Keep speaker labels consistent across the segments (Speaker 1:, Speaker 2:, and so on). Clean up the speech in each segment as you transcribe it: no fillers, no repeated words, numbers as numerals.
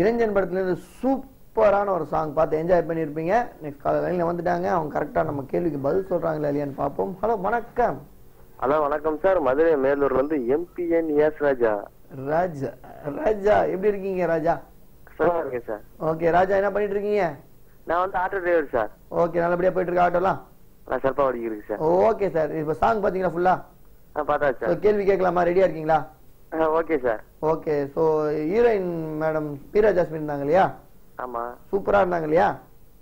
Speaker 1: இளைஞன் படத்துல இருந்து சூப்பரான ஒரு சாங் பார்த்து என்ஜாய் பண்ணியிருப்பீங்க. நெக்ஸ்ட் கால லைன்ல வந்துட்டாங்க. அவங்க கரெக்டா நம்ம கேள்விக்கு பதில் சொல்றாங்களா இல்லையான்னு பார்ப்போம். ஹலோ வணக்கம்.
Speaker 2: ஹலோ வணக்கம் சார். மதுரை மேலூர்ல இருந்து எம்பிஎன் எஸ் ராஜா.
Speaker 1: ராஜா ராஜா எப்படி இருக்கீங்க ராஜா?
Speaker 2: நல்லா இருக்கேன் சார்.
Speaker 1: ஓகே ராஜா, என்ன பண்ணிட்டு இருக்கீங்க?
Speaker 2: நான் வந்து ஆட்டோ டிரைவர் சார்.
Speaker 1: ஓகே, நல்லபடியா போயிட்டு இருக்க ஆட்டோலாம்?
Speaker 2: நான் சிறப்பா ஓடிக்கிறேன் சார்.
Speaker 1: ஓகே சார், இப்போ சாங் பாத்தீங்களா ஃபுல்லா?
Speaker 2: பார்த்தா சார்.
Speaker 1: கேள்வி கேட்கலாமா? ரெடியா இருக்கீங்களா?
Speaker 2: Okay sir.
Speaker 1: Okay, so heroine madam பீரா ஜாஸ்மின் இருந்தாங்க இல்லையா?
Speaker 2: ஆமா.
Speaker 1: சூப்பரா இருந்தாங்க இல்லையா?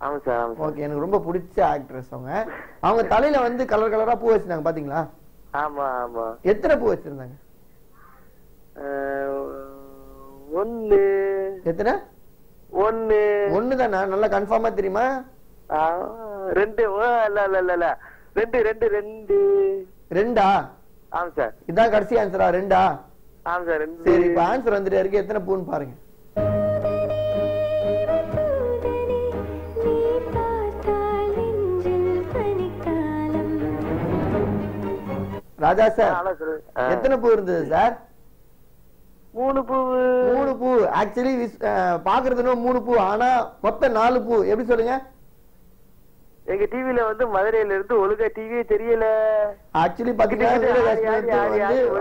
Speaker 2: ஆமா சார். ஆமா.
Speaker 1: ஓகே, எனக்கு ரொம்ப பிடிச்ச ஆக்ட்ரஸ் அவங்க. அவங்க தலையில வந்து கலர் கலரா பூ வச்சிருந்தாங்க பாத்தீங்களா?
Speaker 2: ஆமா ஆமா.
Speaker 1: எத்தனை பூ வச்சிருந்தாங்க?
Speaker 2: ஒன்னு.
Speaker 1: எத்தனை?
Speaker 2: ஒன்னு.
Speaker 1: ஒன்னு தானே? நல்லா கன்ஃபார்மா தெரியுமா?
Speaker 2: ரெண்டு. இல்ல ரெண்டு ரெண்டு ரெண்டு.
Speaker 1: ரெண்டா?
Speaker 2: ஆமா சார்.
Speaker 1: இதான் கடைசி ஆன்சரா? ரெண்டா?
Speaker 2: ஆமா சார். ரெண்டு.
Speaker 1: சரி, இப்ப ஆன்சர் வந்துட்டு இருக்கு. எத்தனை பூன்னு பாருங்க. ராஜா சார், எத்தனை பூ இருந்தது சார்?
Speaker 2: 3 பூ.
Speaker 1: 3 பூ. ஆக்சுவலி பாக்குறதுன்னு 3 பூ, ஆனா மொத்தம் 4 பூ. எப்படி சொல்லுங்க?
Speaker 2: எங்க டிவில வந்து மதுரையில இருந்து ஒழுங்கா டிவியே தெரியல.
Speaker 1: ஆக்சுவலி பாத்தீங்கன்னா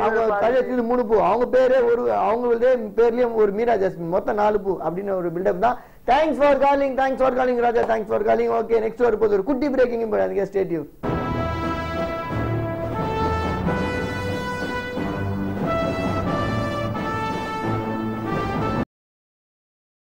Speaker 1: அவங்க தலையில 3 பூ. அவங்க பேரே அவங்களே பேர்லயும் ஒரு மீரா ஜாஸ்மின். மொத்தம் 4 பூ அப்படின்னு ஒரு பில்டப் தான். Thanks for calling Raja. Thanks for calling. Okay, next வரப்போது ஒரு குட்டி பிரேக்கிங். Stay tune.